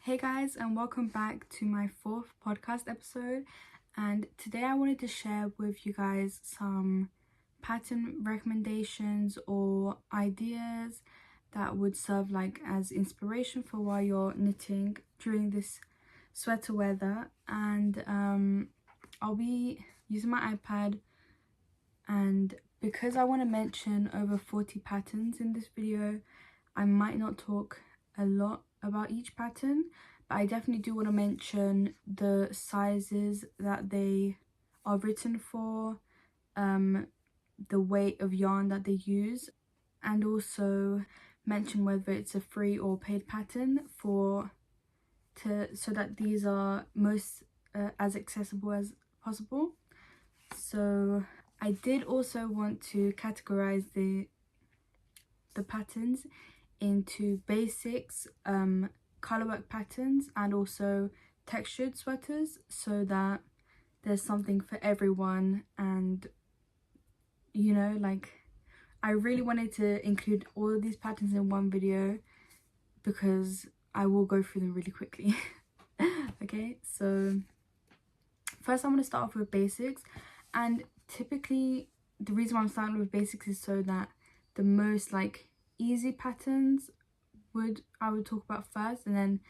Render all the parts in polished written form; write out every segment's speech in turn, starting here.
Hey guys, and welcome back to my fourth podcast episode. And today I wanted to share with you guys some pattern recommendations or ideas that would serve like as inspiration for while you're knitting during this sweater weather. And I'll be using my iPad, and because I want to mention over 40 patterns in this video, I might not talk a lot about each pattern, but I definitely do want to mention the sizes that they are written for, the weight of yarn that they use, and also mention whether it's a free or paid pattern so that these are most as accessible as possible. So I did also want to categorize the patterns into basics, colorwork patterns, and also textured sweaters, so that there's something for everyone. And you know, like, I really wanted to include all of these patterns in one video because I will go through them really quickly. Okay, so first I'm going to start off with basics, and typically the reason why I'm starting with basics is so that the most like easy patterns I would talk about first, and then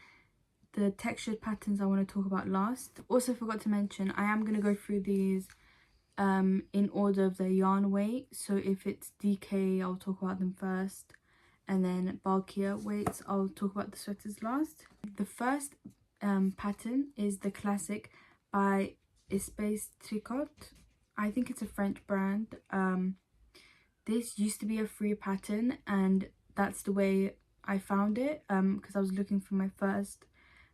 the textured patterns I want to talk about last. Also forgot to mention, I am going to go through these in order of their yarn weight. So if it's DK, I'll talk about them first, and then bulkier weights, I'll talk about the sweaters last. The first pattern is the classic by Espace Tricot. I think it's a French brand. This used to be a free pattern, and that's the way I found it, because I was looking for my first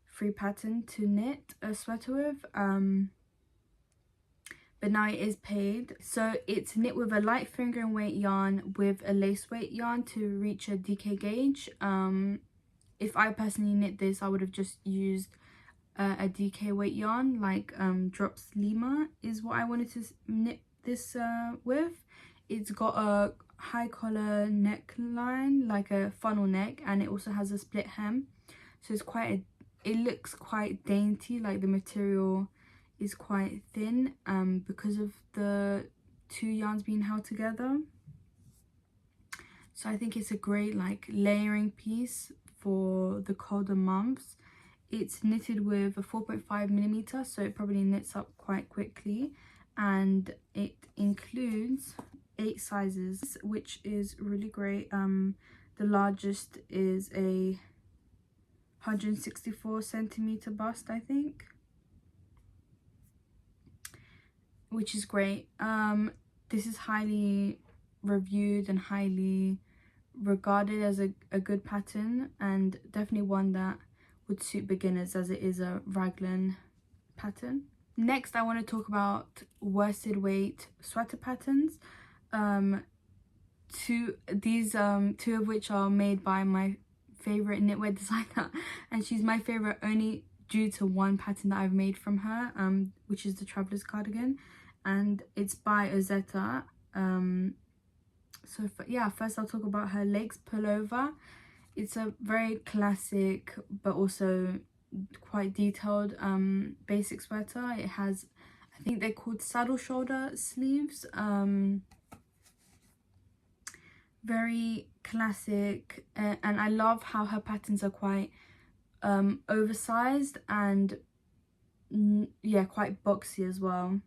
free pattern to knit a sweater with, but now it is paid. So it's knit with a light fingering weight yarn with a lace weight yarn to reach a DK gauge. If I personally knit this, I would have just used a DK weight yarn, like Drops Lima is what I wanted to knit this with. It's got a high collar neckline, like a funnel neck, and it also has a split hem, so it's it looks quite dainty, like the material is quite thin because of the two yarns being held together. So I think it's a great like layering piece for the colder months. It's knitted with a 4.5mm, so it probably knits up quite quickly, and it includes 8 sizes, which is really great. The largest is a 164cm bust, I think, which is great. This is highly reviewed and highly regarded as a good pattern, and definitely one that would suit beginners, as it is a raglan pattern. Next, I want to talk about worsted weight sweater patterns. Two of which are made by my favorite knitwear designer, and she's my favorite only due to one pattern that I've made from her, which is the Traveler's Cardigan, and it's by Ozetta. First I'll talk about her Lakes Pullover. It's a very classic but also quite detailed basic sweater. It has, I think they're called saddle shoulder sleeves. Very classic, and I love how her patterns are quite oversized and quite boxy as well,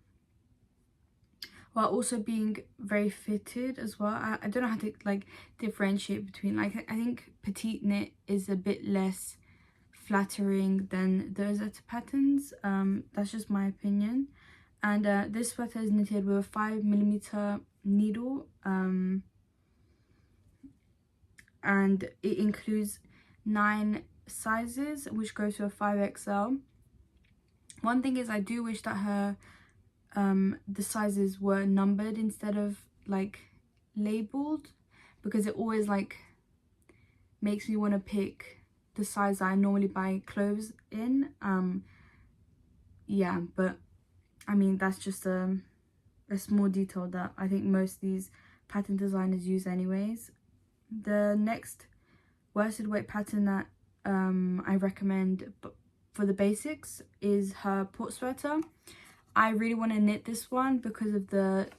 while also being very fitted as well. I don't know how to like differentiate between, like, I think petite knit is a bit less flattering than the Ozetta patterns. That's just my opinion. And this sweater is knitted with a 5mm needle, and it includes 9 sizes, which goes to a 5XL. One thing is, I do wish that her the sizes were numbered instead of like labeled, because it always like makes me want to pick the size that I normally buy clothes in. But I mean, that's just a small detail that I think most of these pattern designers use anyways. The next worsted weight pattern that I recommend for the basics is her port sweater. I really want to knit this one because of the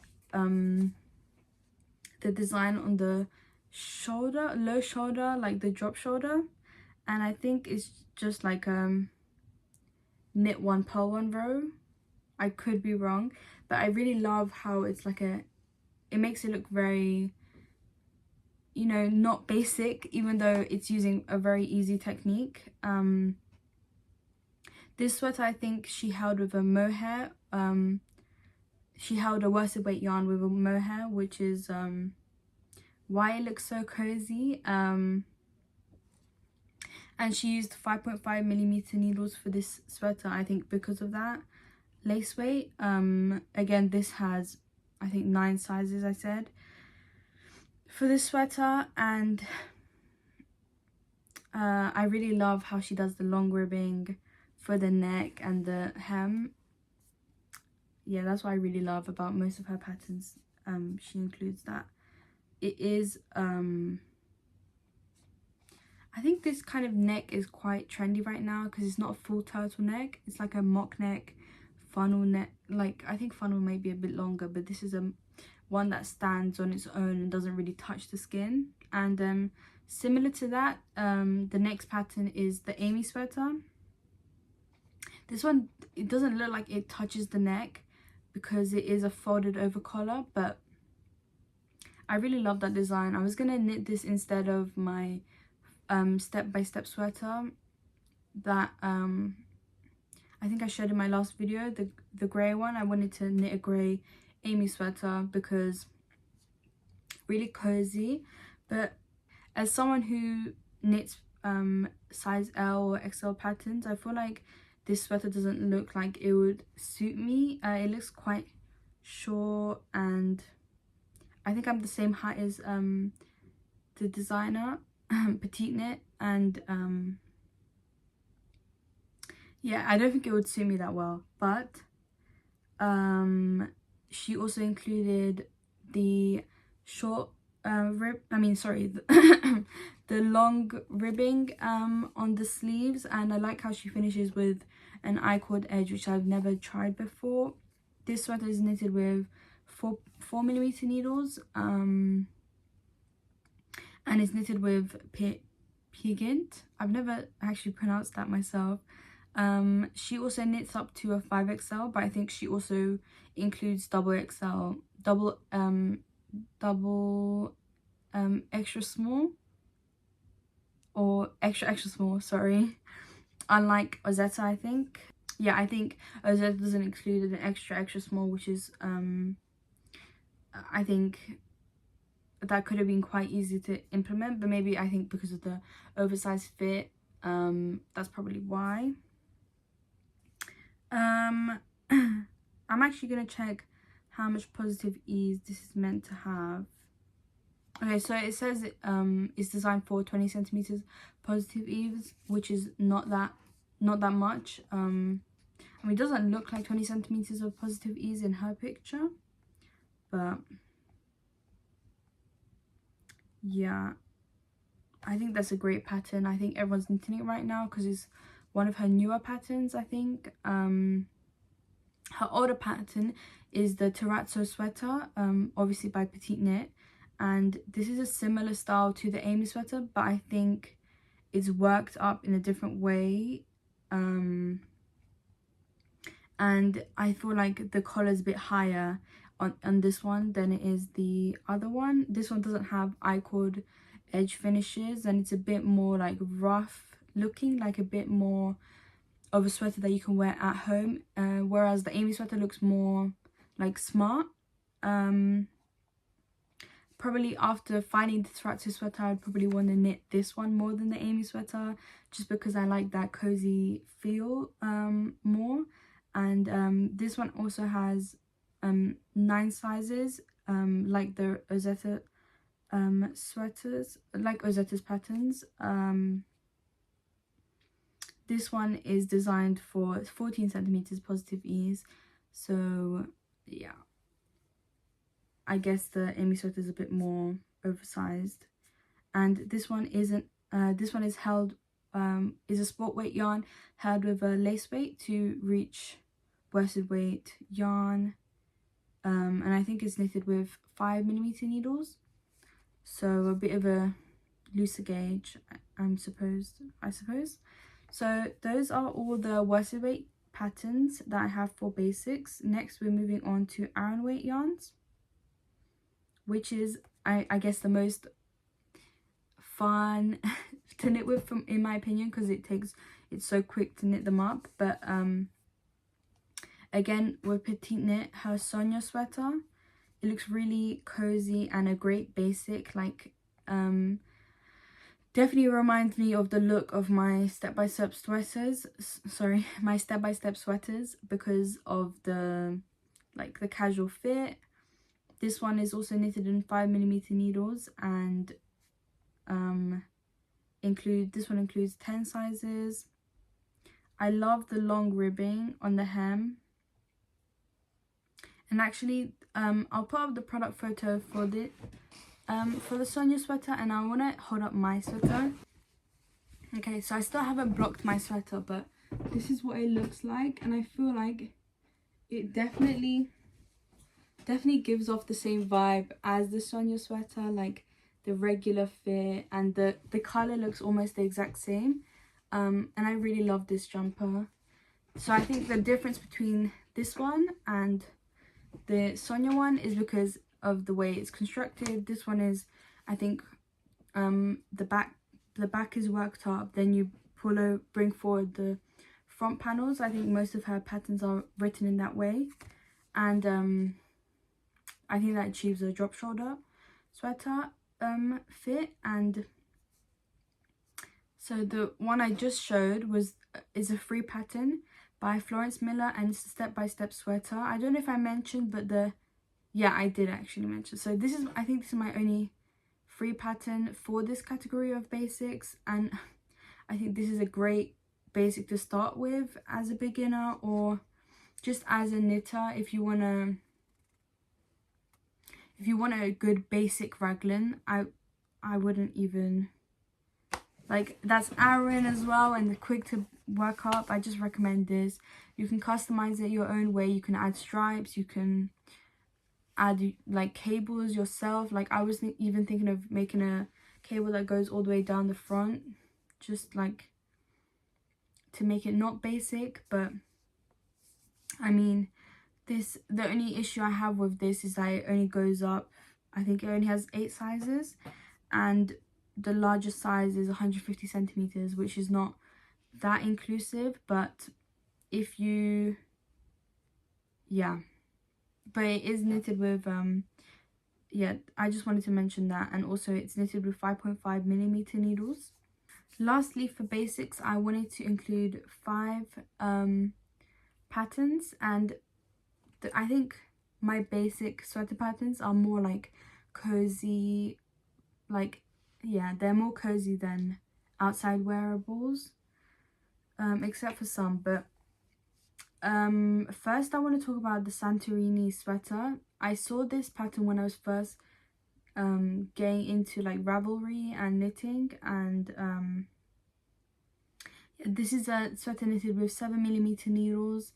design on the shoulder, low shoulder, like the drop shoulder, and I think it's just like knit one purl one row. I could be wrong, but I really love how it's like it makes it look very, you know, not basic, even though it's using a very easy technique. This sweater I think she held with a mohair. She held a worsted weight yarn with a mohair, which is why it looks so cozy. And she used 5.5mm needles for this sweater, I think because of that lace weight. Again, this has I think 9 sizes, I said, for this sweater. And I really love how she does the long ribbing for the neck and the hem. Yeah, that's what I really love about most of her patterns. She includes that. It is I think this kind of neck is quite trendy right now because it's not a full turtleneck. It's like a mock neck, funnel neck. Like, I think funnel may be a bit longer, but this is one that stands on its own and doesn't really touch the skin. And similar to that, the next pattern is the Amy sweater. This one, it doesn't look like it touches the neck because it is a folded over collar, but I really love that design. I was gonna knit this instead of my step-by-step sweater that I think I showed in my last video, the grey one. I wanted to knit a grey Amy sweater because really cozy. But as someone who knits size L or XL patterns, I feel like this sweater doesn't look like it would suit me. It looks quite short, and I think I'm the same height as the designer, Petite Knit, and yeah, I don't think it would suit me that well. But she also included the short the long ribbing on the sleeves, and I like how she finishes with an I-cord edge, which I've never tried before. This sweater is knitted with 4mm needles, and it's knitted with Pigint. I've never actually pronounced that myself. She also knits up to a 5XL, but I think she also includes double extra small, or extra small, sorry, unlike Ozetta. I think, yeah, I think Ozetta doesn't include an extra small, which is I think that could have been quite easy to implement, but maybe I think because of the oversized fit, that's probably why. I'm actually gonna check how much positive ease this is meant to have. Okay, so it says it's designed for 20 centimeters positive ease, which is not that much. I mean, it doesn't look like 20 centimeters of positive ease in her picture, but yeah, I think that's a great pattern. I think everyone's knitting it right now because it's one of her newer patterns, I think. Her older pattern is the Terrazzo sweater, obviously by Petite Knit, and this is a similar style to the Amy sweater, but I think it's worked up in a different way. And I feel like the collar is a bit higher on this one than it is the other one. This one doesn't have I-cord edge finishes, and it's a bit more like rough looking, like a bit more of a sweater that you can wear at home, whereas the Amy sweater looks more like smart. Probably after finding the Terrazzo sweater, I'd probably want to knit this one more than the Amy sweater, just because I like that cozy feel more. And this one also has 9 sizes, like the Ozetta sweaters, like Ozetta's patterns. This one is designed for 14 centimeters positive ease, so yeah, I guess the Amy sweater is a bit more oversized. And this one isn't. This one is held is a sport weight yarn held with a lace weight to reach worsted weight yarn, and I think it's knitted with 5mm needles, so a bit of a looser gauge, I suppose. So those are all the worsted weight patterns that I have for basics. Next we're moving on to Aran weight yarns, which is I guess the most fun to knit with, from in my opinion, because it's so quick to knit them up. But again, with Petite Knit, her Sonia sweater, it looks really cozy and a great basic. Like definitely reminds me of the look of my step-by-step sweaters, because of the casual fit. This one is also knitted in 5mm needles, and this one includes 10 sizes. I love the long ribbing on the hem, and actually I'll put up the product photo for the Sonia sweater, and I want to hold up my sweater. Okay, so I still haven't blocked my sweater, but this is what it looks like, and I feel like it definitely gives off the same vibe as the Sonia sweater, like the regular fit, and the color looks almost the exact same. And I really love this jumper. So I think the difference between this one and the Sonia one is because of the way it's constructed. This one is, I think, the back is worked up, then you bring forward the front panels. I think most of her patterns are written in that way, and I think that achieves a drop shoulder sweater fit. And so the one I just showed is a free pattern by Florence Miller, and it's a step-by-step sweater. I don't know if I mentioned, but yeah, I did actually mention. So I think this is my only free pattern for this category of basics, and I think this is a great basic to start with as a beginner, or just as a knitter if you want a good basic raglan. I wouldn't even, like, that's Aran as well, and the quick to work up. I just recommend this. You can customize it your own way. You can add stripes, you can add like cables yourself. Like I was even thinking of making a cable that goes all the way down the front, just like to make it not basic. But I mean, the only issue I have with this is that it only goes up, I think it only has 8 sizes, and the largest size is 150 centimeters, which is not that inclusive. But if you, yeah, but it is knitted with yeah, I just wanted to mention that. And also it's knitted with 5.5mm needles. Lastly, for basics, I wanted to include 5 patterns, and I think my basic sweater patterns are more like cozy, like, yeah, they're more cozy than outside wearables, except for some. But first I want to talk about the Santorini sweater. I saw this pattern when I was first getting into like Ravelry and knitting, and this is a sweater knitted with 7mm needles.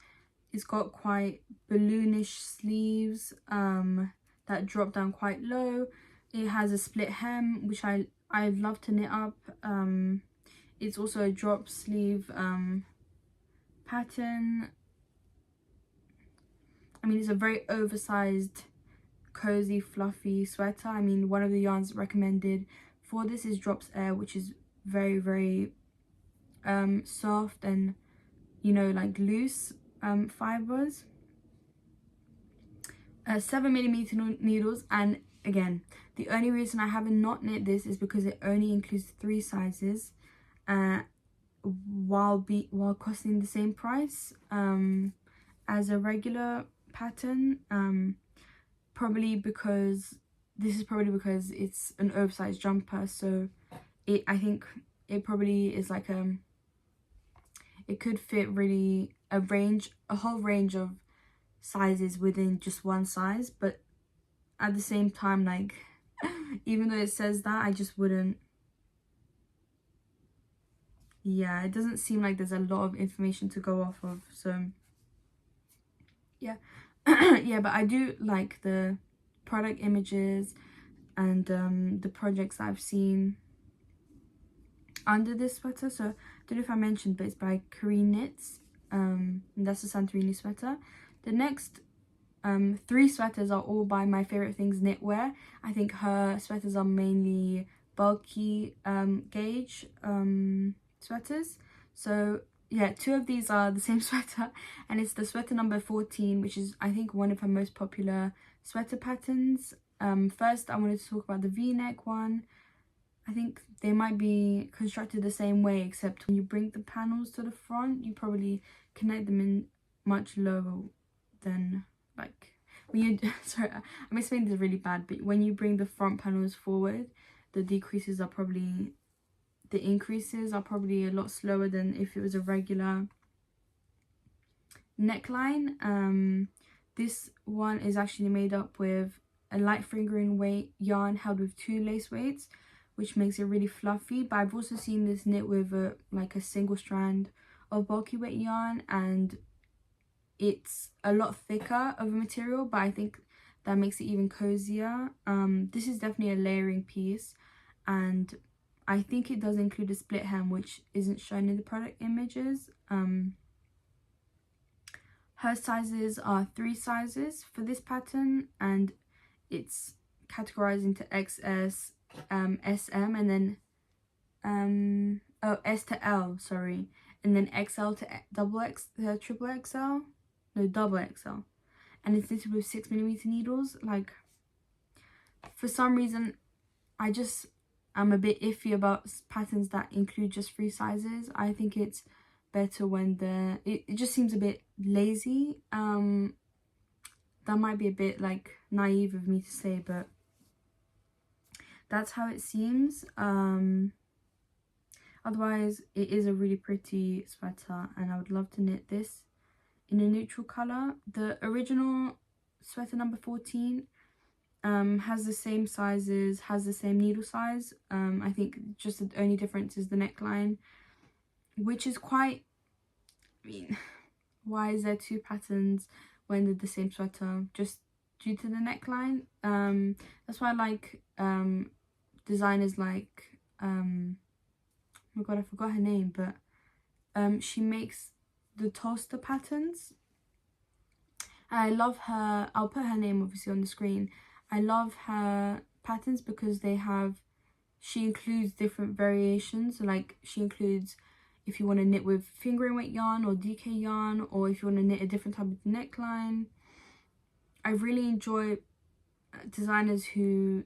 It's got quite balloonish sleeves that drop down quite low. It has a split hem, which I love to knit up. It's also a drop sleeve pattern. I mean, it's a very oversized, cozy, fluffy sweater. I mean, one of the yarns recommended for this is Drops Air, which is very, very soft and, you know, like loose fibers. 7mm needles, and again, the only reason I haven't not knit this is because it only includes 3 sizes, while costing the same price as a regular pattern. Probably because it's an oversized jumper, so I think it probably is like it could fit really a whole range of sizes within just one size. But at the same time, like, even though it says that, I just wouldn't yeah, it doesn't seem like there's a lot of information to go off of. So yeah. Yeah, but I do like the product images and the projects I've seen under this sweater. So I don't know if I mentioned, but it's by Korean Knits, and that's a Santorini sweater. The next 3 sweaters are all by my favorite things knitwear. I think her sweaters are mainly bulky gauge sweaters. So yeah, 2 of these are the same sweater, and it's the sweater number 14, which is I think one of her most popular sweater patterns. First I wanted to talk about the V-neck one. I think they might be constructed the same way, except when you bring the panels to the front, you probably connect them in much lower than, like, when you sorry, I'm explaining this really bad, but when you bring the front panels forward, the increases are probably a lot slower than if it was a regular neckline. This one is actually made up with a light fingering weight yarn held with 2 lace weights, which makes it really fluffy. But I've also seen this knit with a single strand of bulky weight yarn, and it's a lot thicker of a material, but I think that makes it even cozier. This is definitely a layering piece, and I think it does include a split hem, which isn't shown in the product images. Her sizes are 3 sizes for this pattern, and it's categorized into XS, SM, and then S to L, sorry, and then XL to triple XL, no, double XL, and it's knitted with 6mm needles. Like, for some reason I'm a bit iffy about patterns that include just 3 sizes. I think it's better when it just seems a bit lazy. That might be a bit like naive of me to say, but that's how it seems. Otherwise it is a really pretty sweater, and I would love to knit this in a neutral color. The original sweater number 14 has the same sizes, has the same needle size. I think just the only difference is the neckline, which is quite, I mean, why is there 2 patterns when they're the same sweater? Just due to the neckline. That's why I like designers like oh my god, I forgot her name, but she makes the toaster patterns. I love her. I'll put her name obviously on the screen. I love her patterns because she includes different variations. So like, she includes if you want to knit with fingering weight yarn or DK yarn, or if you want to knit a different type of neckline. I really enjoy designers who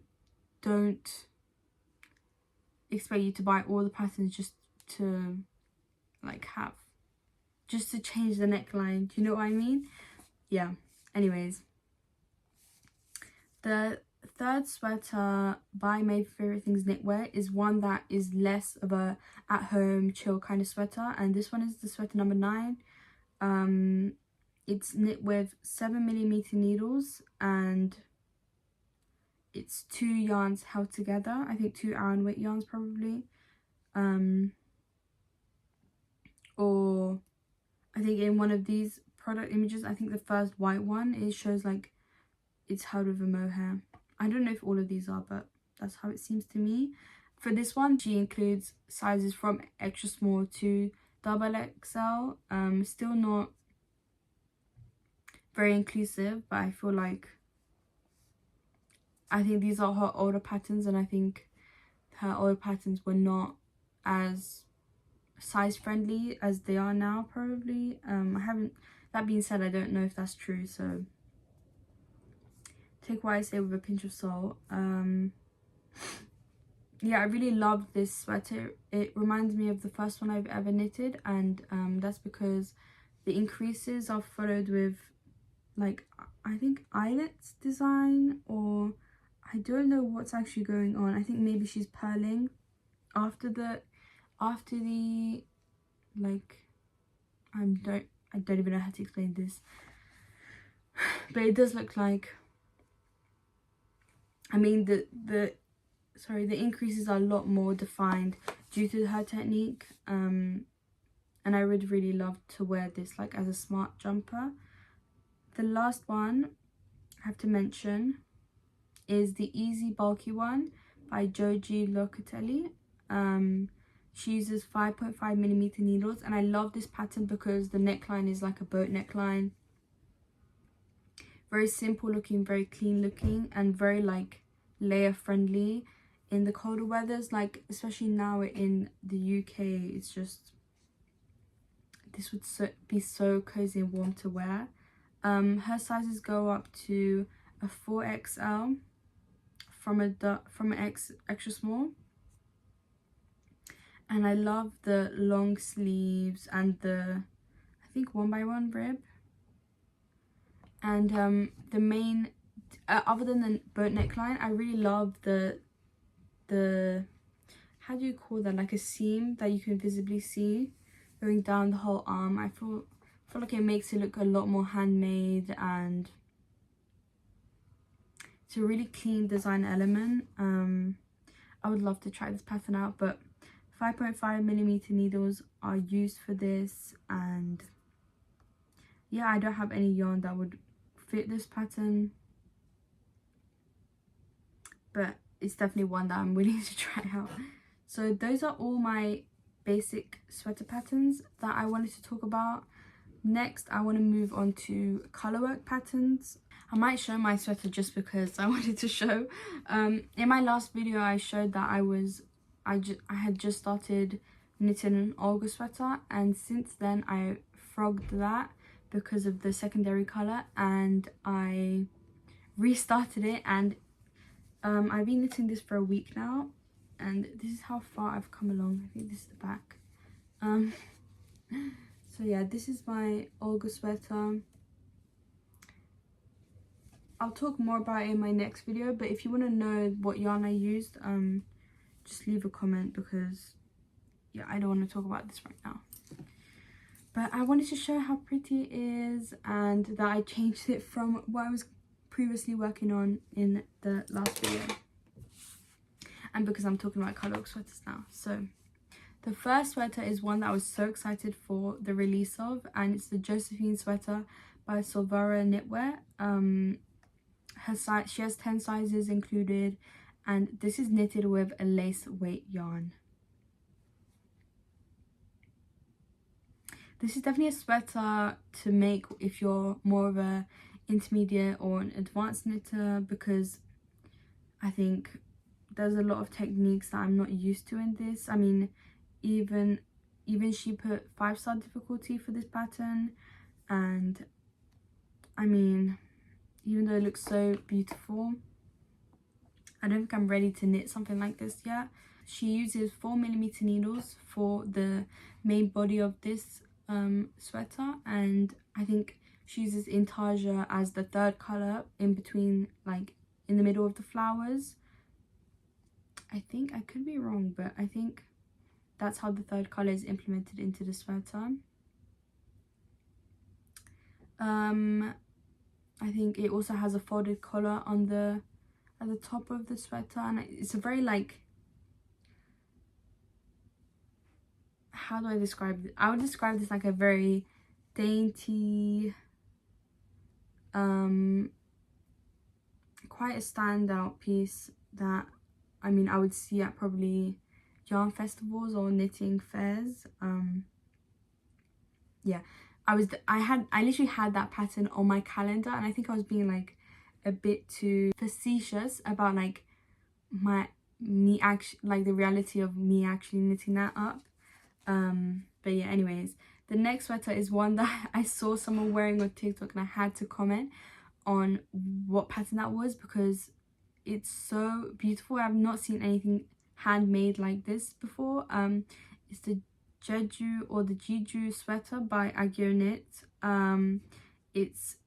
don't expect you to buy all the patterns just to change the neckline. Do you know what I mean? Yeah. Anyways, the third sweater by my favorite things knitwear is one that is less of a at-home chill kind of sweater, and this one is the sweater number 9. It's knit with 7mm needles, and it's 2 yarns held together. I think 2 Aran weight yarns probably, or I think in one of these product images, I think the first white one, it shows like it's held with a mohair. I don't know if all of these are, but that's how it seems to me. For this one, she includes sizes from extra small to double XL. Still not very inclusive, but I think these are her older patterns, and I think her older patterns were not as size friendly as they are now, probably. That being said, I don't know if that's true, so take what I say with a pinch of salt. Yeah, I really love this sweater. It reminds me of the first one I've ever knitted, and that's because the increases are followed with, like, I think eyelets design, or I don't know what's actually going on. I think maybe she's purling after the like, I don't even know how to explain this, but it does look like, I mean, the increases are a lot more defined due to her technique, and I would really love to wear this like as a smart jumper. The last one I have to mention is the Easy Bulky one by Joji Locatelli. She uses 5.5mm needles, and I love this pattern because the neckline is like a boat neckline. Very simple looking, very clean looking, and very like layer friendly in the colder weathers, like especially now in the UK. It's just, this would be so cozy and warm to wear. Her sizes go up to a 4XL from an extra small, and I love the long sleeves and the, I think, 1x1 rib. And the main, other than the boat neckline, I really love the how do you call that, like a seam that you can visibly see going down the whole arm. I feel like it makes it look a lot more handmade, and it's a really clean design element. I would love to try this pattern out, but 5.5mm needles are used for this, and yeah, I don't have any yarn that would fit this pattern, but it's definitely one that I'm willing to try out. So those are all my basic sweater patterns that I wanted to talk about. Next, I want to move on to colorwork patterns. I might show my sweater just because I wanted to show. In my last video, I showed that I had just started knitting an Olga sweater, and since then I frogged that because of the secondary color, and I restarted it, and I've been knitting this for a week now, and this is how far I've come along. I think this is the back. So yeah, this is my Olga sweater. I'll talk more about it in my next video, but if you want to know what yarn I used, just leave a comment, because yeah, I don't want to talk about this right now. But I wanted to show how pretty it is, and that I changed it from what I was previously working on in the last video, and because I'm talking about Colourwork sweaters now. So the first sweater is one that I was so excited for the release of, and it's the Josephine sweater by Solvara Knitwear. She has 10 sizes included, and this is knitted with a lace weight yarn. This is definitely a sweater to make if you're more of a intermediate or an advanced knitter, because I think there's a lot of techniques that I'm not used to in this. I mean, even she put 5-star difficulty for this pattern, and I mean, even though it looks so beautiful, I don't think I'm ready to knit something like this yet. She uses 4mm needles for the main body of this sweater, and I think she uses intarsia as the third color in between, like in the middle of the flowers. I think, I could be wrong, but I think that's how the third color is implemented into the sweater. I think it also has a folded collar on at the top of the sweater, and it's a very, like, how do I describe it? I would describe this like a very dainty, quite a standout piece that, I mean, I would see at probably yarn festivals or knitting fairs. Yeah, I literally had that pattern on my calendar, and I think I was being like a bit too facetious about like the reality of me actually knitting that up. But yeah, anyways, the next sweater is one that I saw someone wearing on TikTok, and I had to comment on what pattern that was because it's so beautiful. I've not seen anything handmade like this before. It's the Jeju or the Jeju sweater by Agio Knit. It's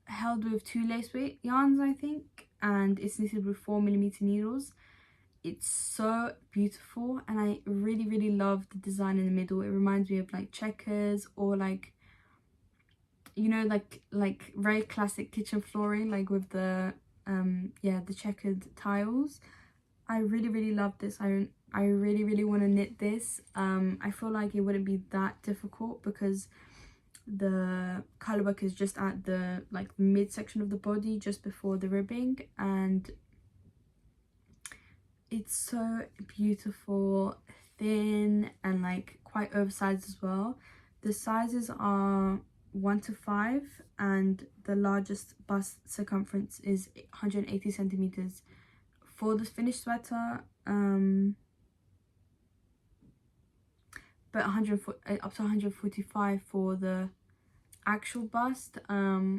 held with 2 lace weight yarns, I think, and it's knitted with 4mm needles. It's so beautiful, and I really love the design in the middle. It reminds me of like checkers, or like, you know, like very classic kitchen flooring, like with the yeah, the checkered tiles. I really love this. I I really want to knit this. I feel like it wouldn't be that difficult because the colourwork is just at the like midsection of the body, just before the ribbing, and it's so beautiful, thin and like quite oversized as well. The sizes are 1 to 5 and the largest bust circumference is 180 centimeters for the finished sweater, but up to 145 for the actual bust. I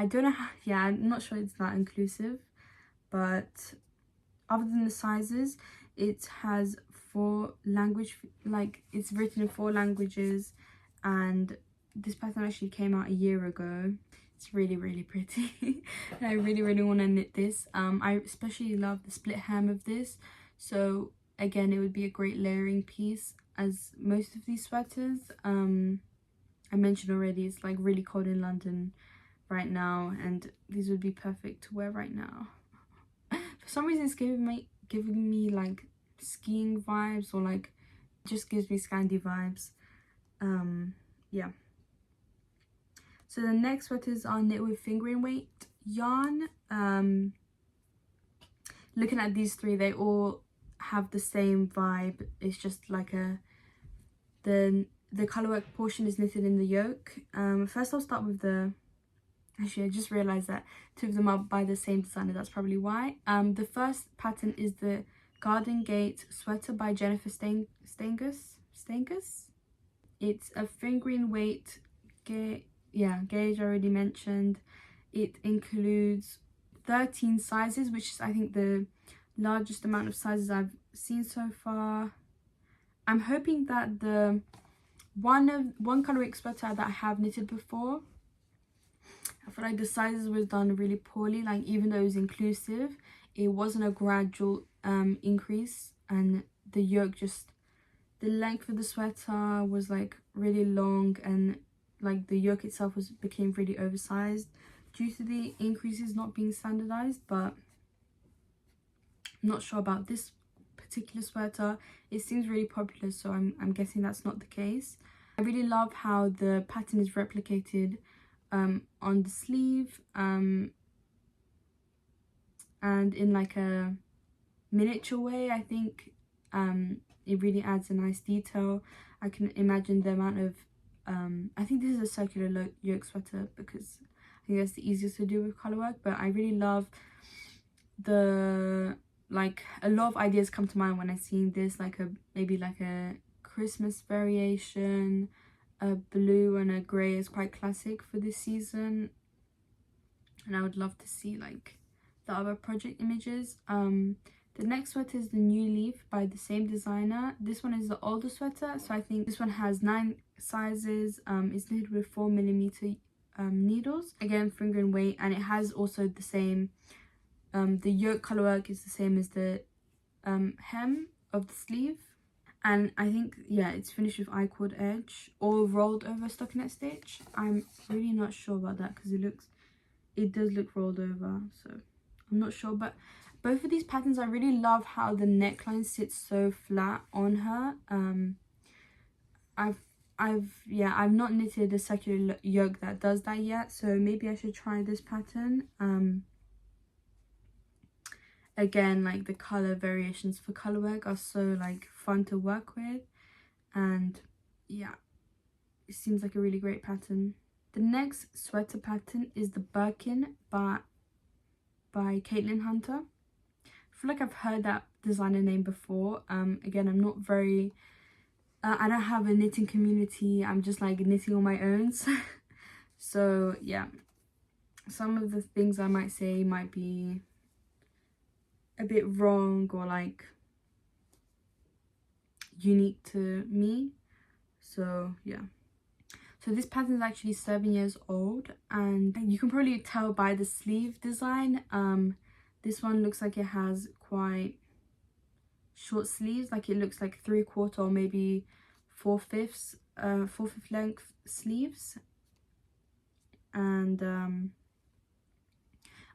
don't know how, yeah, I'm not sure it's that inclusive, but other than the sizes, it has 4 language, like it's written in 4 languages, and this pattern actually came out a year ago. It's really pretty and I really want to knit this. I especially love the split hem of this, so again it would be a great layering piece, as most of these sweaters, I mentioned already, it's like really cold in London right now, and these would be perfect to wear right now. For some reason it's giving me like skiing vibes, or like just gives me Scandi vibes. Yeah. So the next sweaters are knit with fingering weight yarn. Looking at these 3, they all have the same vibe. It's just like the colourwork portion is knitted in the yoke. First I'll start with the, actually I just realised that 2 of them are by the same designer, that's probably why. The first pattern is the Garden Gate sweater by Jennifer Stengus. It's a fingering weight gauge, already mentioned. It includes 13 sizes, which is I think the largest amount of sizes I've seen so far. I'm hoping that the one Colourwork sweater that I have knitted before, I feel like the sizes was done really poorly. Like even though it was inclusive, it wasn't a gradual increase, and the yoke, just the length of the sweater was like really long, and like the yoke itself became really oversized due to the increases not being standardized. But I'm not sure about this particular sweater. It seems really popular, so I'm guessing that's not the case. I really love how the pattern is replicated on the sleeve, and in like a miniature way. I think it really adds a nice detail. I can imagine the amount of I think this is a circular yoke sweater because I think that's the easiest to do with colourwork, but I really love the, like, a lot of ideas come to mind when I see this, like maybe like a Christmas variation. A blue and a grey is quite classic for this season, and I would love to see like the other project images. The next sweater is the New Leaf by the same designer. This one is the older sweater, so I think this one has 9 sizes. It's knitted with 4mm needles, again fingering weight, and it has also the same, the yoke colourwork is the same as the hem of the sleeve. And I think, yeah, it's finished with I-cord edge or rolled over stockinette stitch. I'm really not sure about that because it does look rolled over, so I'm not sure. But both of these patterns, I really love how the neckline sits so flat on her. I've not knitted a circular yoke that does that yet, so maybe I should try this pattern. Again, like the color variations for colourwork are so like fun to work with, and yeah, it seems like a really great pattern. The next sweater pattern is the Birkin by Caitlin Hunter. I feel like I've heard that designer name before. Again, I'm not very I don't have a knitting community. I'm just like knitting on my own. So yeah, some of the things I might say might be a bit wrong or like unique to me. So yeah. So this pattern is actually 7 years old, and you can probably tell by the sleeve design. This one looks like it has quite short sleeves, like it looks like 3/4 or maybe 4/5 length sleeves. And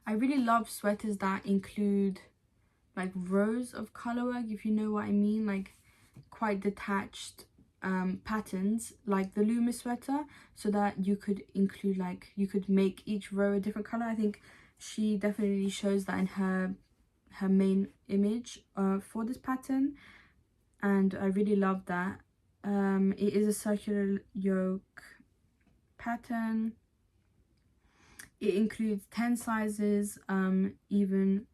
I really love sweaters that include like rows of colourwork, if you know what I mean, like quite detached patterns like the Loomis sweater, so that you could include, like, you could make each row a different colour. I think she definitely shows that in her main image for this pattern, and I really love that. It is a circular yoke pattern. It includes 10 sizes, even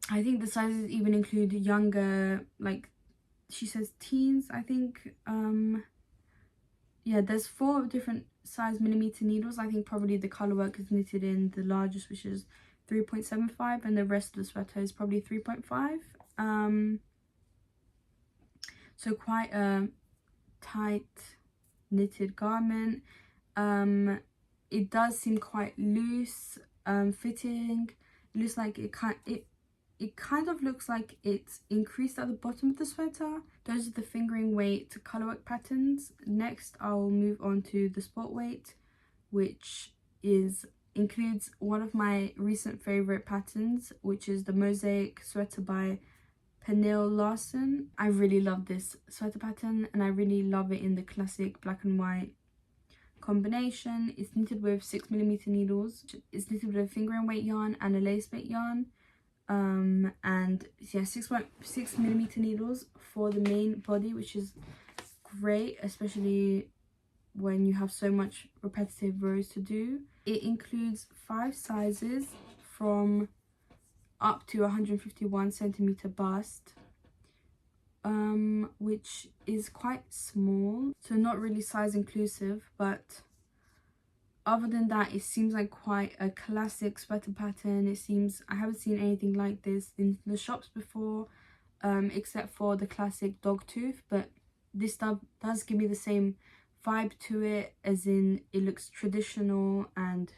I think the sizes even include younger, like she says teens, I think. Yeah, there's 4 different size millimeter needles. I think probably the colourwork is knitted in the largest, which is 3.75, and the rest of the sweater is probably 3.5. So quite a tight knitted garment. It does seem quite loose fitting. It looks like it kind of looks like it's increased at the bottom of the sweater. Those are the fingering weight colourwork patterns. Next, I'll move on to the sport weight, which includes one of my recent favourite patterns, which is the mosaic sweater by Pernille Larsen. I really love this sweater pattern, and I really love it in the classic black and white combination. It's knitted with 6mm needles. It's knitted with a fingering weight yarn and a lace weight yarn. And yeah, 6.6mm needles for the main body, which is great, especially when you have so much repetitive rows to do. It includes 5 sizes from up to 151cm bust, which is quite small, so not really size inclusive, but other than that, it seems like quite a classic sweater pattern. It seems, I haven't seen anything like this in the shops before, except for the classic dog tooth, but this stuff does give me the same vibe to it, as in it looks traditional and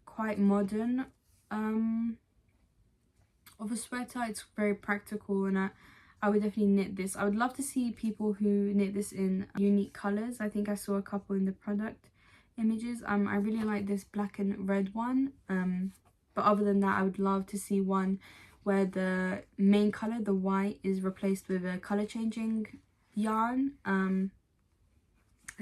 quite modern of a sweater. It's very practical, and I would definitely knit this. I would love to see people who knit this in unique colours. I think I saw a couple in the product images. I really like this black and red one, but other than that, I would love to see one where the main colour, the white, is replaced with a colour changing yarn. I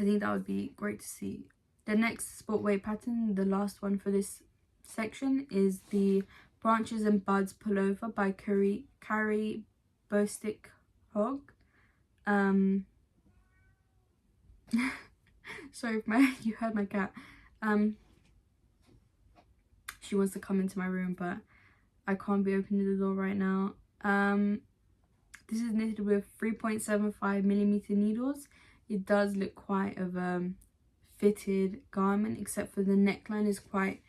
think that would be great to see. The next sport weight pattern, the last one for this section, is the Branches and Buds pullover by Carrie Bostick Hogg. Sorry if you heard my cat. She wants to come into my room, but I can't be opening the door right now. This is knitted with 3.75mm needles. It does look quite of a fitted garment, except for the neckline is quite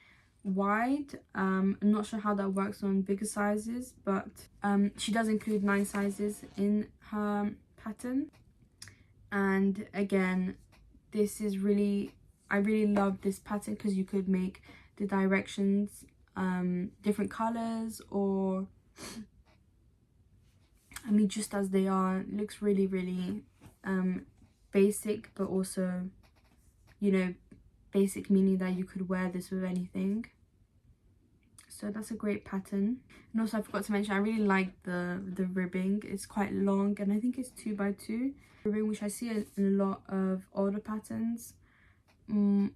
wide. I'm not sure how that works on bigger sizes, but she does include 9 sizes in her pattern. And again, this is really, I really love this pattern because you could make the directions different colors, or I mean just as they are. It looks really, really basic, but also, you know, basic meaning that you could wear this with anything. So that's a great pattern. And also I forgot to mention, I really like the ribbing. It's quite long, and I think it's 2x2 ribbing, which I see in a lot of older patterns, more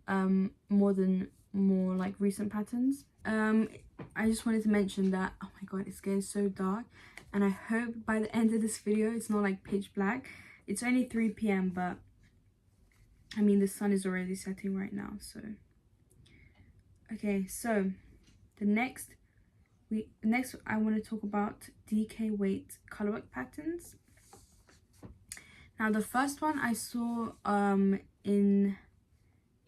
like recent patterns. I just wanted to mention that, oh my god, it's getting so dark, and I hope by the end of this video it's not like pitch black. It's only 3 p.m, but I mean the sun is already setting right now. So okay, so the next I want to talk about DK weight colourwork patterns. Now the first one I saw in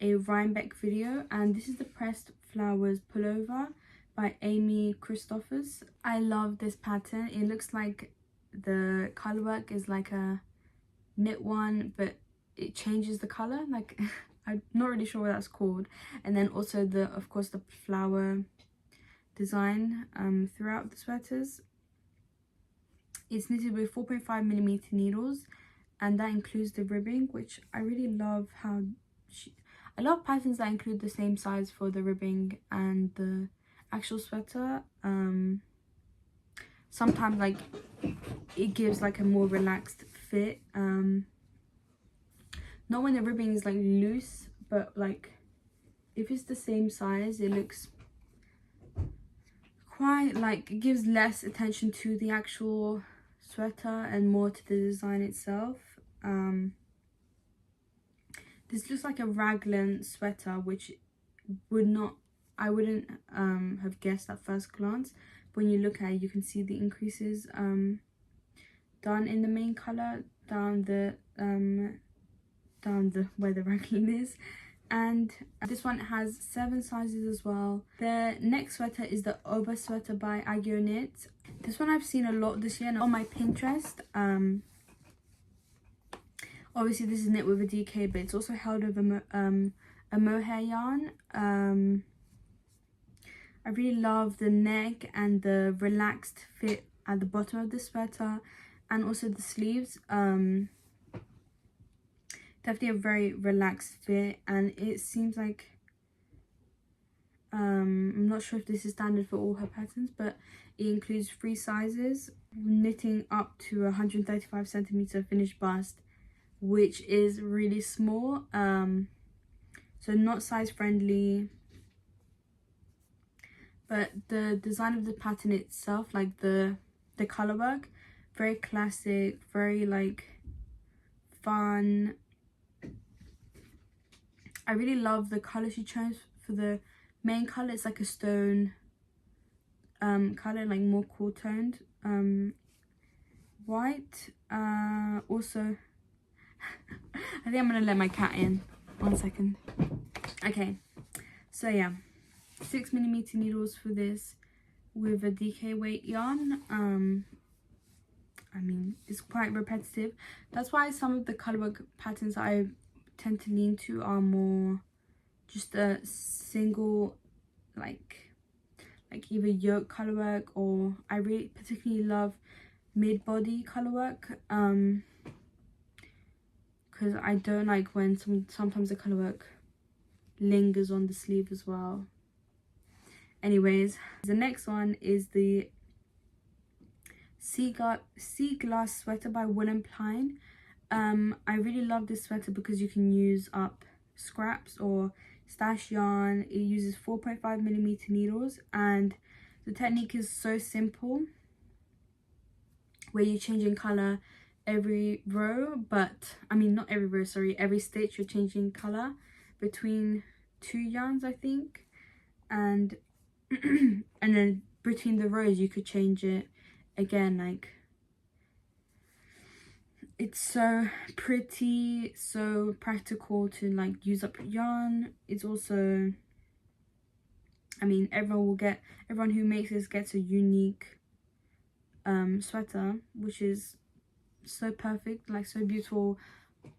a Rhinebeck video, and this is the Pressed Flowers pullover by Amy Christophers. I love this pattern. It looks like the colourwork is like a knit one, but it changes the colour, like I'm not really sure what that's called. And then also of course the flower design throughout the sweaters. It's knitted with 4.5mm needles, and that includes the ribbing, which I really love. I love patterns that include the same size for the ribbing and actual sweater. Sometimes like it gives like a more relaxed fit, not when the ribbing is like loose, but like if it's the same size, it looks quite like, it gives less attention to the actual sweater and more to the design itself. This looks like a raglan sweater, which I wouldn't have guessed at first glance. When you look at it, you can see the increases done in the main color down the where the raglan is. And this one has 7 sizes as well. The next sweater is the Oba sweater by Agio Knit. This one I've seen a lot this year on my Pinterest. Obviously this is knit with a DK, but it's also held with a mohair yarn. I really love the neck and the relaxed fit at the bottom of the sweater, and also the sleeves. Definitely a very relaxed fit, and it seems like I'm not sure if this is standard for all her patterns, but it includes 3 sizes, knitting up to 135 centimeter finished bust, which is really small, so not size friendly. But the design of the pattern itself, like the color work, very classic, very like fun. I really love the color she chose for the main color. It's like a stone color, like more cool toned white. Also I think I'm gonna let my cat in 1 second. Okay, so yeah, 6mm needles for this with a DK weight yarn. I mean, it's quite repetitive. That's why some of the colorwork patterns I tend to lean to are more just a single, like either yoke colorwork, or I really particularly love mid-body colorwork, because I don't like when sometimes the colorwork lingers on the sleeve as well. Anyways, the next one is the sea glass sweater by Wool & Pine. I really love this sweater because you can use up scraps or stash yarn. It uses 4.5mm needles, and the technique is so simple, where you change in color every row, but I mean not every row, sorry, every stitch you're changing color between 2 yarns, I think, and and then between the rows you could change it again. Like, it's so pretty, so practical to like use up yarn. It's also, I mean, everyone who makes this gets a unique sweater, which is so perfect, like so beautiful,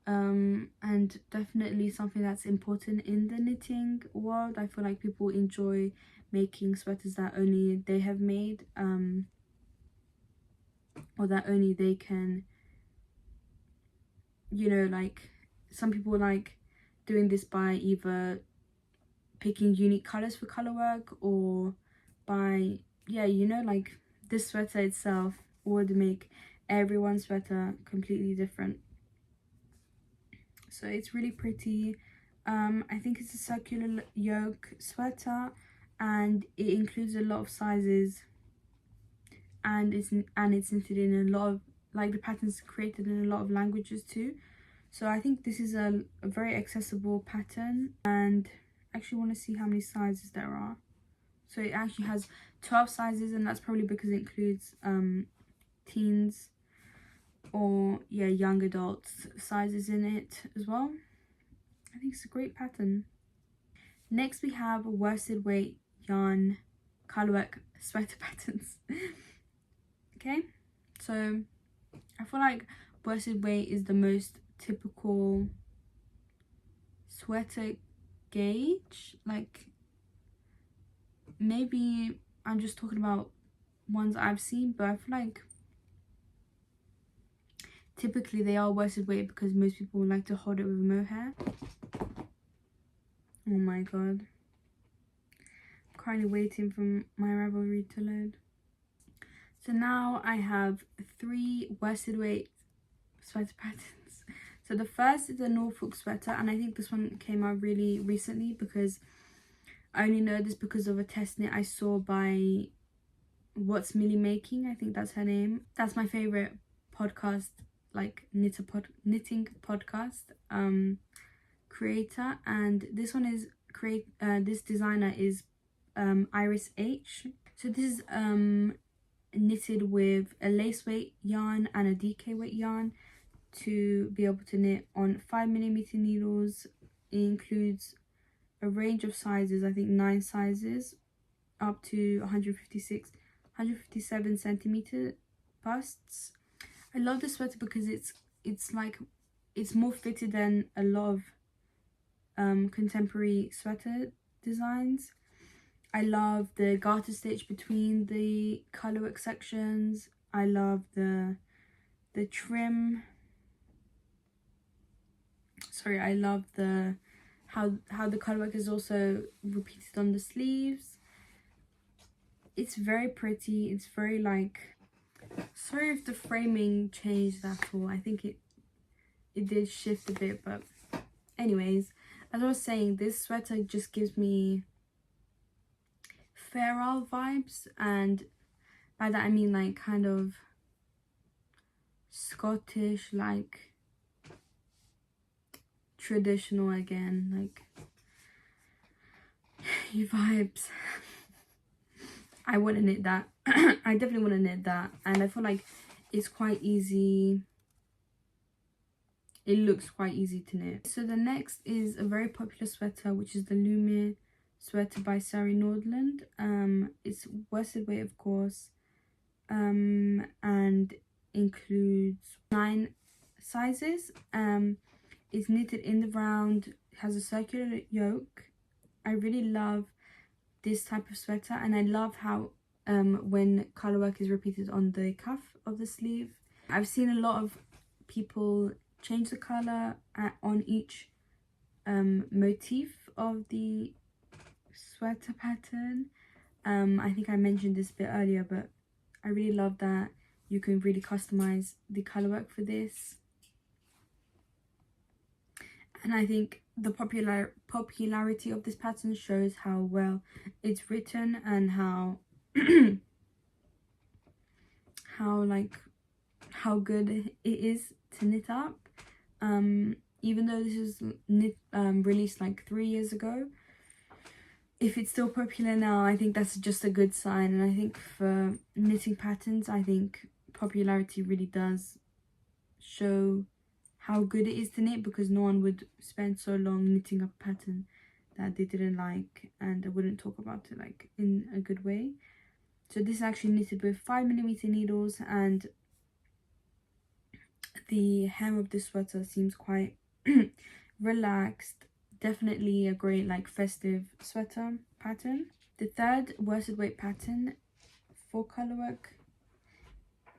and definitely something that's important in the knitting world. I feel like people enjoy making sweaters that only they have made, or that only they can, you know, like some people like doing this by either picking unique colors for color work, or by, yeah, you know, like this sweater itself would make everyone's sweater completely different. So it's really pretty. I think it's a circular yoke sweater, and it includes a lot of sizes, and it's knitted in a lot of, like, the pattern's created in a lot of languages too. So I think this is a very accessible pattern, and I actually want to see how many sizes there are. So it actually has 12 sizes, and that's probably because it includes teens or, yeah, young adults sizes in it as well. I think it's a great pattern. Next we have worsted weight yarn colorwork sweater patterns. Okay, so I feel like worsted weight is the most typical sweater gauge. Like, maybe I'm just talking about ones I've seen, but I feel like typically they are worsted weight because most people like to hold it with mohair. Oh my god, I'm currently waiting for my Ravelry to load. So now I have 3 worsted weight sweater patterns. So the first is a Norfolk sweater, and I think this one came out really recently because I only know this because of a test knit I saw by What's Millie Making, I think that's her name. That's my favorite podcast, like knitting podcast creator, and this one is this designer is Iris H. So this is knitted with a lace weight yarn and a DK weight yarn to be able to knit on 5mm needles. It includes a range of sizes, I think 9 sizes, up to 157 centimeter busts. I love this sweater because it's more fitted than a lot of contemporary sweater designs. I love the garter stitch between the Colourwork sections. I love the trim. Sorry, I love how the Colourwork is also repeated on the sleeves. It's very pretty. It's very like, sorry if the framing changed at all. I think it did shift a bit, but anyways, as I was saying, this sweater just gives me feral vibes, and by that I mean like kind of Scottish, like traditional again, like vibes. I want to knit that. I definitely want to knit that, and I feel like it's quite easy. It looks quite easy to knit. So the next is a very popular sweater, which is the Lumiere sweater by Sari Nordland. It's worsted weight, of course, and includes 9 sizes. It's knitted in the round, has a circular yoke. I really love this type of sweater, and I love how when colourwork is repeated on the cuff of the sleeve. I've seen a lot of people change the colour on each motif of the sweater pattern. I think I mentioned this a bit earlier, but I really love that you can really customize the colourwork for this. And I think the popularity of this pattern shows how well it's written and how how good it is to knit up. Even though this is released like 3 years ago, if it's still popular now, I think that's just a good sign. And I think for knitting patterns, I think popularity really does show how good it is to knit, because no one would spend so long knitting up a pattern that they didn't like and they wouldn't talk about it like in a good way. So this is actually knitted with 5mm needles, and the hem of this sweater seems quite relaxed. Definitely a great like festive sweater pattern. The third worsted weight pattern for colourwork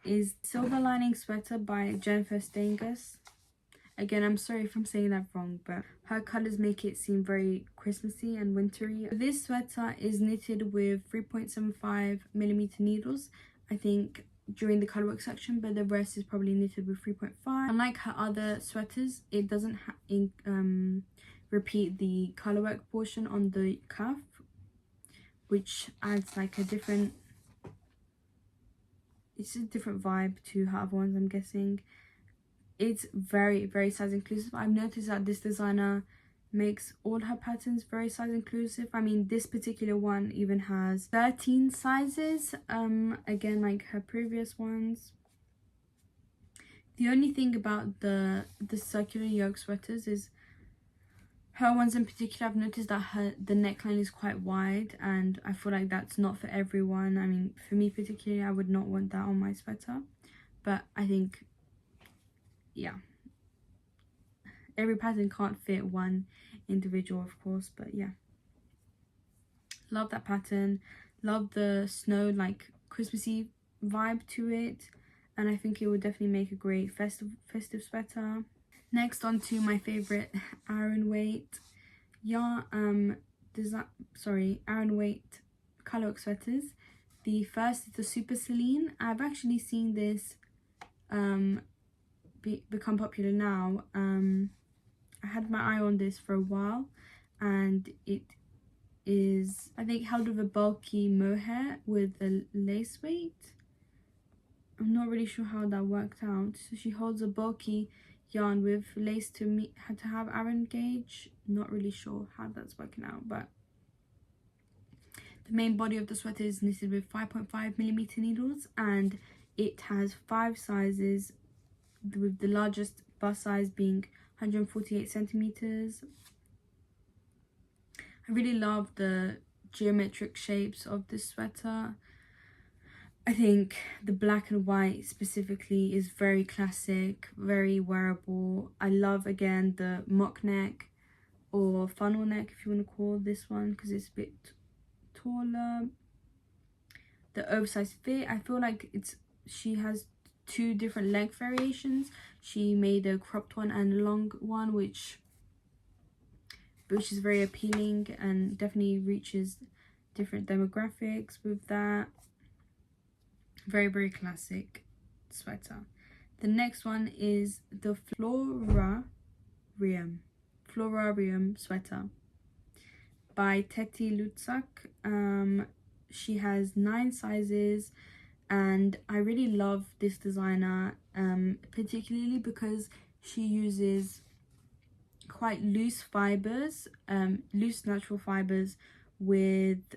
is Silver Lining Sweater by Jennifer Stangus. Again, I'm sorry if I'm saying that wrong, but her colours make it seem very Christmassy and wintry. This sweater is knitted with 3.75mm needles, I think, during the colourwork section, but the rest is probably knitted with 3.5. Unlike her other sweaters, it doesn't repeat the colourwork portion on the cuff, which adds like a different vibe to her other ones, I'm guessing. It's very, very size inclusive. I've noticed that this designer makes all her patterns very size inclusive. I mean, this particular one even has 13 sizes, again like her previous ones. The only thing about the circular yoke sweaters is her ones in particular, I've noticed that the neckline is quite wide, and I feel like that's not for everyone. I mean, for me particularly, I would not want that on my sweater, but I think, yeah, every pattern can't fit one individual, of course, but yeah, love that pattern. Love the snow like Christmassy vibe to it, and I think it would definitely make a great festive sweater. Next, on to my favorite Aran weight yarn, Aran weight Colourwork Sweaters. The first is the Super Celine. I've actually seen this become popular now. I had my eye on this for a while, and it is, I think, held with a bulky mohair with a lace weight. I'm not really sure how that worked out. So she holds a bulky yarn with lace to have Aran gauge. Not really sure how that's working out, but the main body of the sweater is knitted with 5.5mm needles, and it has 5 sizes, with the largest bust size being 148 centimeters. I really love the geometric shapes of this sweater. I think the black and white specifically is very classic, very wearable. I love, again, the mock neck or funnel neck, if you want to call this one, because it's a bit taller. The oversized fit, I feel like she has 2 different length variations. She made a cropped one and a long one, which is very appealing and definitely reaches different demographics with that. Very, very classic sweater. The next one is the Florarium sweater by Teti Lutzak. She has 9 sizes, and I really love this designer, particularly because she uses quite loose fibers, loose natural fibers with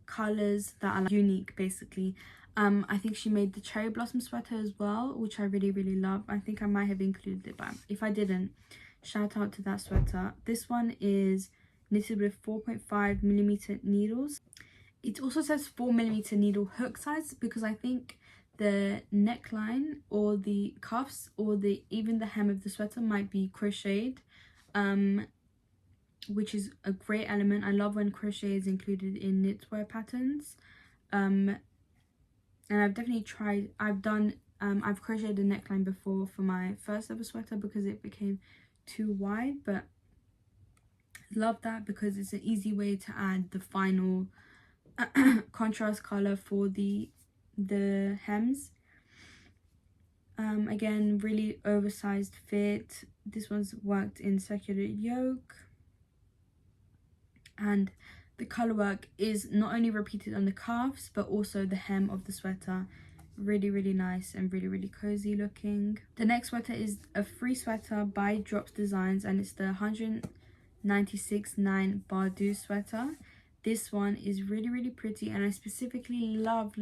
colors that are like unique, basically. I think she made the cherry blossom sweater as well, which I really, really love. I think I might have included it, but if I didn't, shout out to that sweater. This one is knitted with 4.5mm needles. It also says 4mm needle hook size, because I think the neckline or the cuffs or even the hem of the sweater might be crocheted, which is a great element. I love when crochet is included in knitwear patterns. And I've definitely tried, I've crocheted a neckline before for my first ever sweater because it became too wide, but love that because it's an easy way to add the final contrast color for the hems. Again, really oversized fit. This one's worked in circular yoke, and the color work is not only repeated on the calves but also the hem of the sweater. Really, really nice and really, really cozy looking. The next sweater is a free sweater by Drops Designs, and it's the 196.9 Bardu sweater. This one is really, really pretty, and I specifically love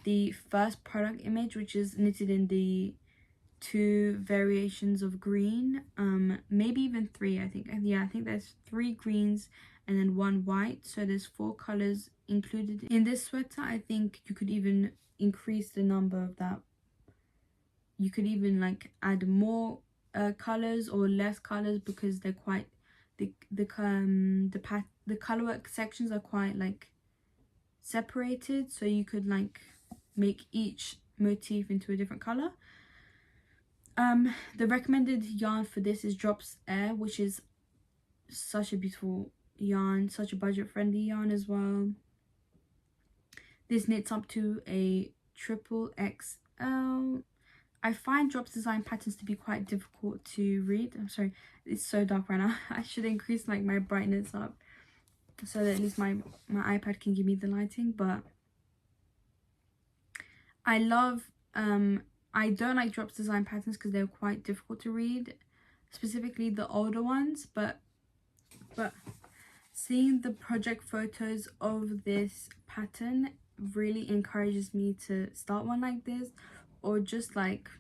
the first product image, which is knitted in the 2 variations of green, maybe even 3. I think there's 3 greens and then 1 white, so there's 4 colors included in this sweater. I think you could even increase the number of that. You could even like add more colors or less colors, because they're quite the colorwork sections are quite like separated, so you could like make each motif into a different color. The recommended yarn for this is Drops Air, which is such a beautiful yarn, such a budget friendly yarn as well. This knits up to a XXL. I find Drops Design patterns to be quite difficult to read. I'm sorry, it's so dark right now. I should increase like my brightness up so that at least my iPad can give me the lighting. But I love I don't like Drops Design patterns because they're quite difficult to read, specifically the older ones, but seeing the project photos of this pattern really encourages me to start one like this, or just like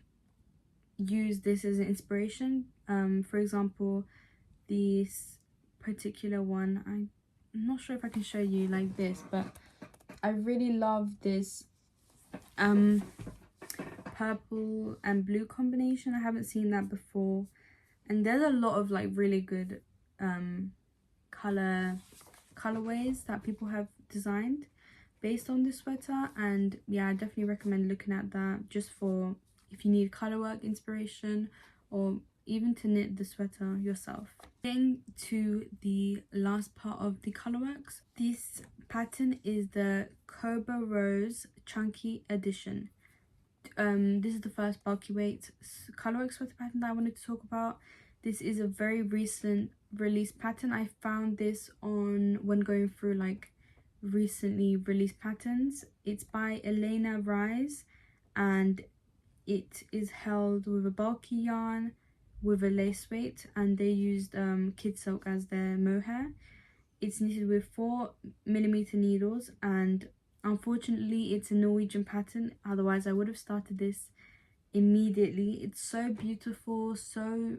use this as an inspiration. For example, this particular one, I'm not sure if I can show you like this, but I really love this purple and blue combination. I haven't seen that before, and there's a lot of like really good colorways that people have designed based on this sweater. And yeah, I definitely recommend looking at that just for if you need color work inspiration, or even to knit the sweater yourself. Getting to the last part of the Colourworks, this pattern is the Cobra Rose Chunky Edition. This is the first bulky weight Colourwork sweater pattern that I wanted to talk about. This is a very recent release pattern. I found this on when going through like recently released patterns. It's by Elena Rise, and it is held with a bulky yarn with a lace weight, and they used kid silk as their mohair. It's knitted with 4mm needles, and unfortunately it's a Norwegian pattern, otherwise I would have started this immediately. It's so beautiful. So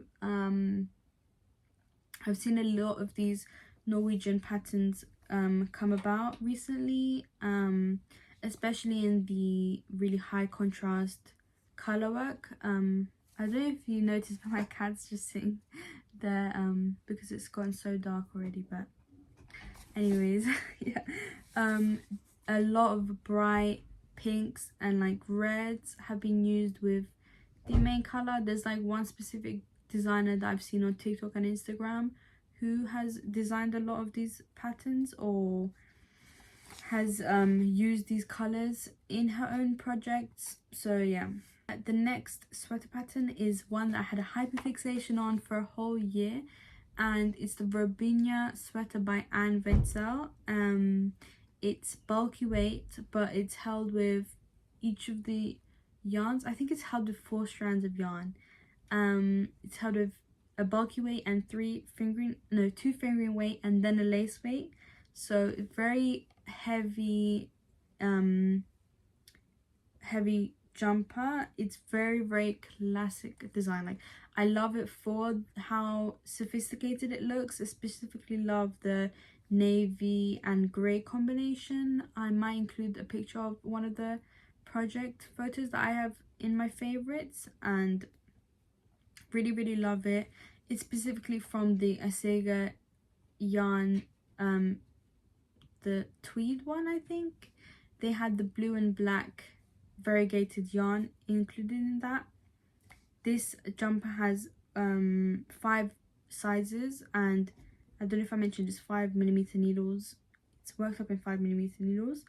I've seen a lot of these Norwegian patterns come about recently, especially in the really high contrast color work. I don't know if you noticed, but my cat's just sitting there because it's gotten so dark already. But anyways, yeah, a lot of bright pinks and like reds have been used with the main color. There's like one specific designer that I've seen on TikTok and Instagram who has designed a lot of these patterns or has used these colors in her own projects. So yeah. The next sweater pattern is one that I had a hyperfixation on for a whole year, and it's the Robinia sweater by Anne Wenzel. It's bulky weight, but it's held with each of the yarns. I think it's held with 4 strands of yarn. It's held with a bulky weight and 2 fingering weight and then a lace weight. So very heavy heavy jumper. It's very classic design. Like, I love it for how sophisticated it looks. I specifically love the navy and grey combination. I might include a picture of one of the project photos that I have in my favorites, and really love it. It's specifically from the Asega yarn, the tweed one. I think they had the blue and black variegated yarn included in that. This jumper has 5 sizes, and I don't know if I mentioned, it's 5mm needles. It's worked up in 5mm needles.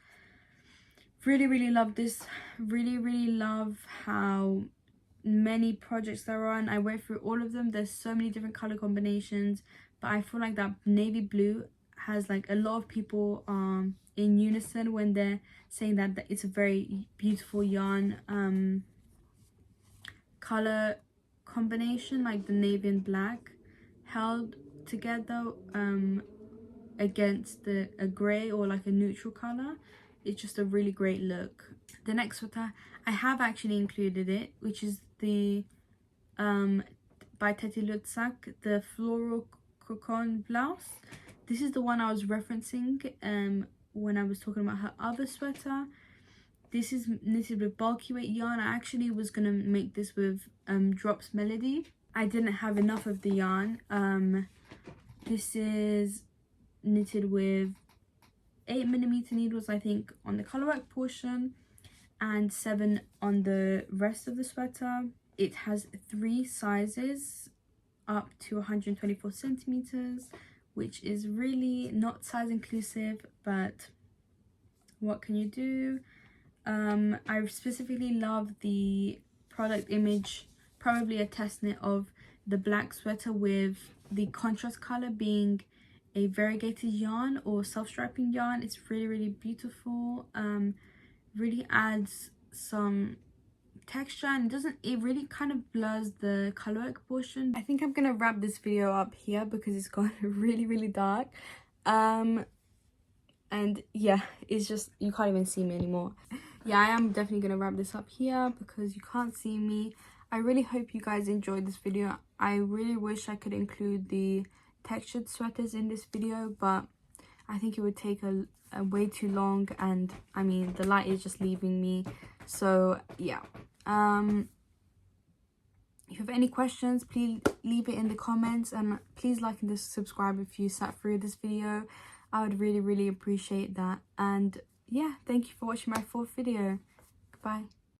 Really love this. Really love how many projects there are, and I went through all of them. There's so many different color combinations, but I feel like that navy blue has like a lot of people in unison when they're saying that it's a very beautiful yarn color combination, like the navy and black held together against a gray or like a neutral color. It's just a really great look. The next sweater, I have actually included it, which is the by Teti Lutzak, the floral cocoon blouse. This is the one I was referencing when I was talking about her other sweater. This is knitted with bulky weight yarn. I actually was gonna make this with Drops Melody. I didn't have enough of the yarn. This is knitted with 8mm needles, I think, on the colorwork portion, and 7 on the rest of the sweater. It has 3 sizes up to 124 centimeters, which is really not size inclusive, but what can you do? I specifically love the product image, probably a test knit of the black sweater with the contrast color being a variegated yarn or self-striping yarn. It's really beautiful. Really adds some texture, and it really kind of blurs the colorwork portion. I think I'm gonna wrap this video up here because it's gone really dark. And yeah, it's just, you can't even see me anymore. Yeah, I am definitely gonna wrap this up here because you can't see me. I really hope you guys enjoyed this video. I really wish I could include the textured sweaters in this video, but I think it would take a way too long, and I mean the light is just leaving me. So yeah, if you have any questions, please leave it in the comments, and please like and subscribe if you sat through this video. I would really appreciate that. And yeah, thank you for watching my 4th video. Goodbye.